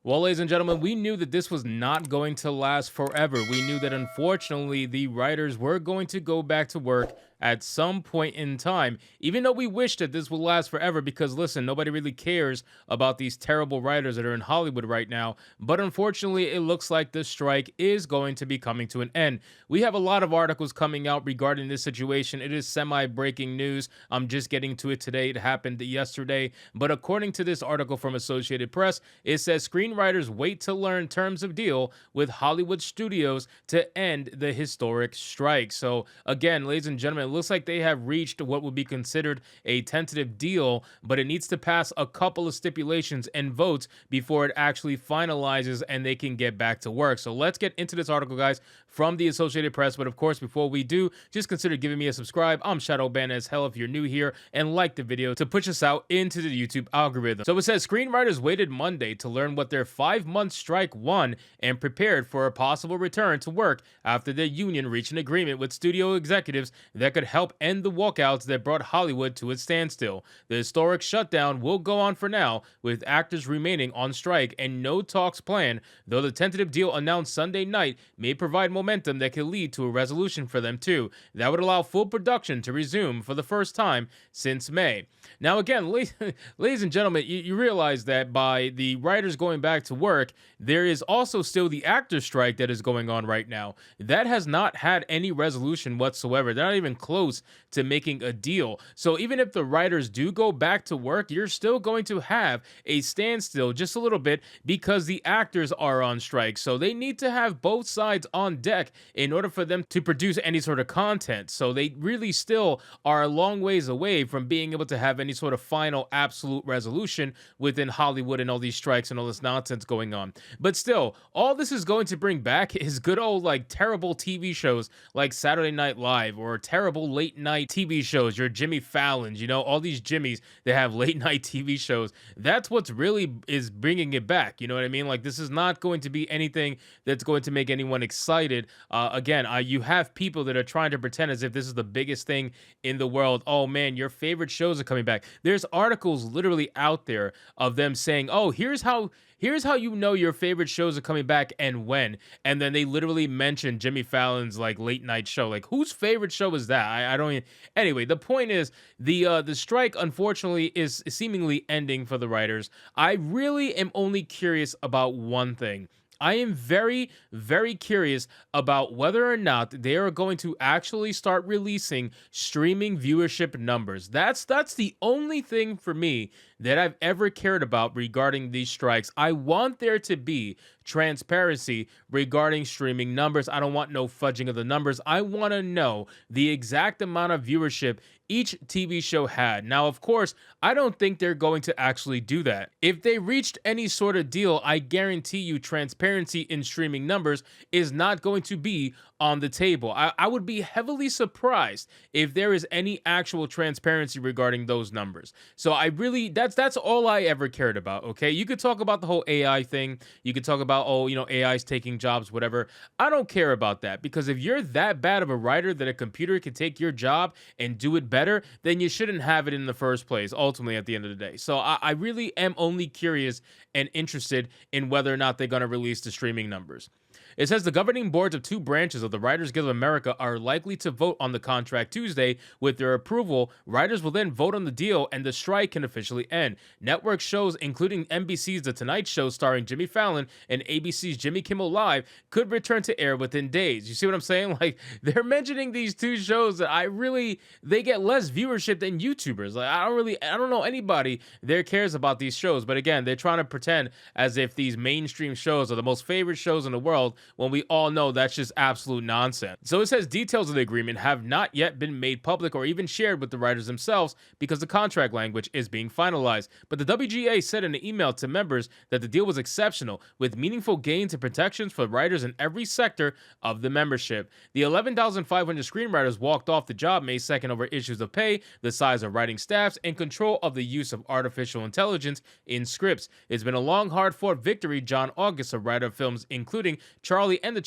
Well, ladies and gentlemen, we knew that this was not going to last forever. We knew that unfortunately the writers were going to go back to work at some point in time, even though we wish that this would last forever because listen, nobody really cares about these terrible writers that are in Hollywood right now. But unfortunately, it looks like the strike is going to be coming to an end. We have a lot of articles coming out regarding this situation. It is semi-breaking news. I'm just getting to it today. It happened yesterday. But according to this article from Associated Press, it says screenwriters wait to learn terms of deal with Hollywood studios to end the historic strike. So again, ladies and gentlemen, it looks like they have reached what would be considered a tentative deal, but it needs to pass a couple of stipulations and votes before it actually finalizes and they can get back to work. So let's get into this article, guys, from the Associated Press. But of course, before we do, just consider giving me a subscribe. I'm Shadowban as hell if you're new here, and like the video to push us out into the YouTube algorithm. So it says screenwriters waited Monday to learn what their 5-month strike won and prepared for a possible return to work after the union reached an agreement with studio executives that could help end the walkouts that brought Hollywood to its standstill. The historic shutdown will go on for now, with actors remaining on strike and no talks planned, though the tentative deal announced Sunday night may provide momentum that could lead to a resolution for them too. That would allow full production to resume for the first time since May. Now again, ladies and gentlemen, you realize that by the writers going back to work, there is also still the actor strike that is going on right now. That has not had any resolution whatsoever. They're not even close to making a deal. So even if the writers do go back to work, you're still going to have a standstill just a little bit because the actors are on strike. So they need to have both sides on deck in order for them to produce any sort of content. So they really still are a long ways away from being able to have any sort of final absolute resolution within Hollywood and all these strikes and all this nonsense going on. But still, all this is going to bring back is good old like terrible TV shows like Saturday Night Live or terrible late night TV shows, your Jimmy Fallon's, all these Jimmys that have late night TV shows. That's what's really is bringing it back. You know what I mean? Like this is not going to be anything that's going to make anyone excited. You have people that are trying to pretend as if this is the biggest thing in the world. Oh man, your favorite shows are coming back. There's articles literally out there of them saying, "Oh, here's how you know your favorite shows are coming back and when." And then they literally mention Jimmy Fallon's like late night show. Like whose favorite show is that? I don't even. Anyway, the point is the strike unfortunately is seemingly ending for the writers. I really am only curious about one thing. I am very, very curious about whether or not they are going to actually start releasing streaming viewership numbers. That's the only thing for me that I've ever cared about regarding these strikes. I want there to be transparency regarding streaming numbers. I don't want no fudging of the numbers. I want to know the exact amount of viewership each TV show had. Now, of course, I don't think they're going to actually do that. If they reached any sort of deal, I guarantee you transparency in streaming numbers is not going to be on the table. I would be heavily surprised if there is any actual transparency regarding those numbers. So I really, that's all I ever cared about, okay? You could talk about the whole AI thing. You could talk about, AI's taking jobs, whatever. I don't care about that because if you're that bad of a writer that a computer can take your job and do it better, then you shouldn't have it in the first place, ultimately, at the end of the day. So I really am only curious and interested in whether or not they're going to release the streaming numbers. It says the governing boards of two branches of the Writers Guild of America are likely to vote on the contract Tuesday. With their approval, writers will then vote on the deal and the strike can officially end. Network shows, including NBC's The Tonight Show starring Jimmy Fallon and ABC's Jimmy Kimmel Live, could return to air within days. You see what I'm saying? Like, they're mentioning these two shows that they get less viewership than YouTubers. Like, I don't know anybody there cares about these shows. But again, they're trying to pretend as if these mainstream shows are the most favorite shows in the world when we all know that's just absolute nonsense. So it says details of the agreement have not yet been made public or even shared with the writers themselves because the contract language is being finalized. But the WGA said in an email to members that the deal was exceptional, with meaningful gains and protections for writers in every sector of the membership. The 11,500 screenwriters walked off the job May 2nd over issues of pay, the size of writing staffs, and control of the use of artificial intelligence in scripts. It's been a long, hard-fought victory, John August, a writer of films including Charlie and the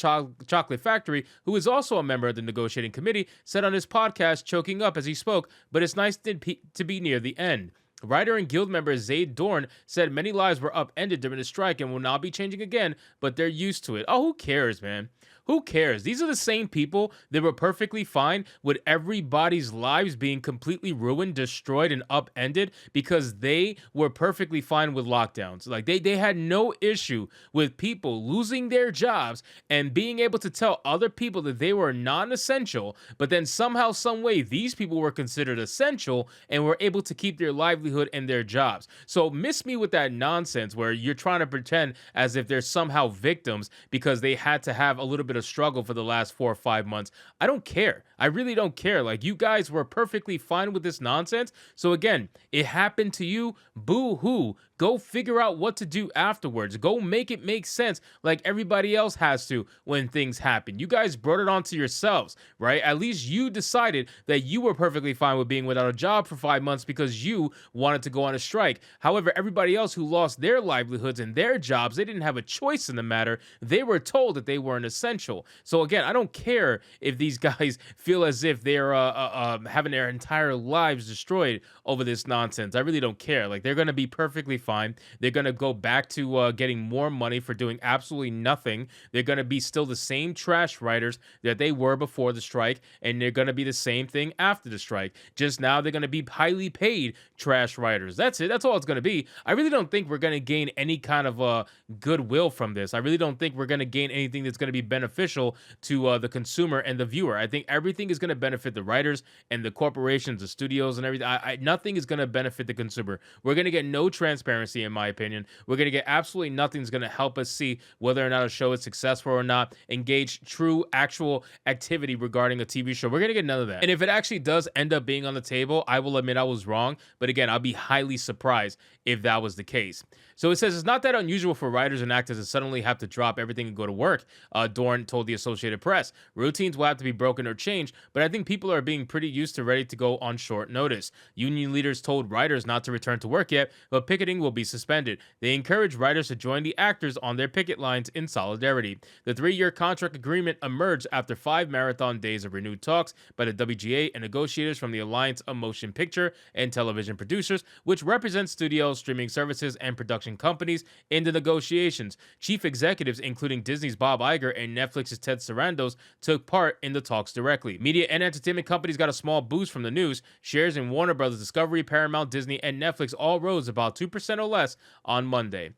Chocolate Factory, who is also a member of the negotiating committee, said on his podcast, choking up as he spoke, but it's nice to be near the end. Writer and guild member Zaid Dorn said many lives were upended during the strike and will not be changing again, but they're used to it. Oh, who cares, man? Who cares? These are the same people that were perfectly fine with everybody's lives being completely ruined, destroyed, and upended because they were perfectly fine with lockdowns. Like they had no issue with people losing their jobs and being able to tell other people that they were non-essential, but then somehow, some way, these people were considered essential and were able to keep their livelihood and their jobs. So miss me with that nonsense where you're trying to pretend as if they're somehow victims because they had to have a little bit of struggle for the last 4 or 5 months. I don't care. I really don't care. Like, you guys were perfectly fine with this nonsense. So again, it happened to you. Boo hoo. Go figure out what to do afterwards. Go make it make sense like everybody else has to when things happen. You guys brought it onto yourselves, right? At least you decided that you were perfectly fine with being without a job for 5 months because you wanted to go on a strike. However, everybody else who lost their livelihoods and their jobs, they didn't have a choice in the matter. They were told that they weren't essential. So again, I don't care if these guys feel as if they're having their entire lives destroyed over this nonsense. I really don't care. Like, they're going to be perfectly fine. They're going to go back to getting more money for doing absolutely nothing. They're going to be still the same trash writers that they were before the strike, and they're going to be the same thing after the strike. Just now, they're going to be highly paid trash writers. That's it. That's all it's going to be. I really don't think we're going to gain any kind of goodwill from this. I really don't think we're going to gain anything that's going to be beneficial to the consumer and the viewer. I think everything is going to benefit the writers and the corporations, the studios, and everything. Nothing is going to benefit the consumer. We're going to get no transparency, in my opinion. We're going to get absolutely nothing that's going to help us see whether or not a show is successful or not, engage true, actual activity regarding a TV show. We're going to get none of that. And if it actually does end up being on the table, I will admit I was wrong. But again, I'll be highly surprised if that was the case. So it says it's not that unusual for writers and actors to suddenly have to drop everything and go to work, Dorn told the Associated Press. Routines will have to be broken or changed, but I think people are being pretty used to ready to go on short notice. Union leaders told writers not to return to work yet, but picketing will be suspended. They encourage writers to join the actors on their picket lines in solidarity. The 3-year contract agreement emerged after 5 marathon days of renewed talks by the WGA and negotiators from the Alliance of Motion Picture and Television Producers, which represents studios, streaming services, and production companies in the negotiations. Chief executives, including Disney's Bob Iger and Netflix's Ted Sarandos, took part in the talks directly. Media and entertainment companies got a small boost from the news. Shares in Warner Bros., Discovery, Paramount, Disney, and Netflix all rose about 2% or less on Monday.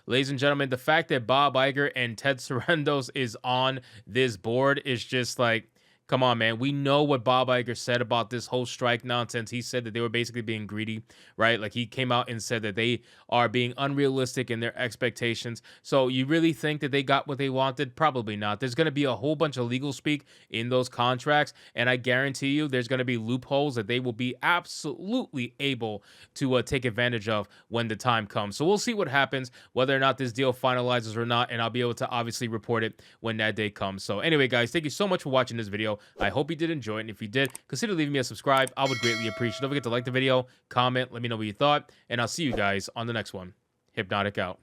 Ladies and gentlemen, the fact that Bob Iger and Ted Sarandos is on this board is just like, come on, man. We know what Bob Iger said about this whole strike nonsense. He said that they were basically being greedy, right? Like, he came out and said that they are being unrealistic in their expectations. So you really think that they got what they wanted? Probably not. There's going to be a whole bunch of legal speak in those contracts, and I guarantee you there's going to be loopholes that they will be absolutely able to take advantage of when the time comes. So we'll see what happens, whether or not this deal finalizes or not, and I'll be able to obviously report it when that day comes. So anyway, guys, thank you so much for watching this video. I hope you did enjoy it, and if you did, consider leaving me a subscribe. I would greatly appreciate it. Don't forget to like the video, comment, let me know what you thought, and I'll see you guys on the next one. Hypnotic out.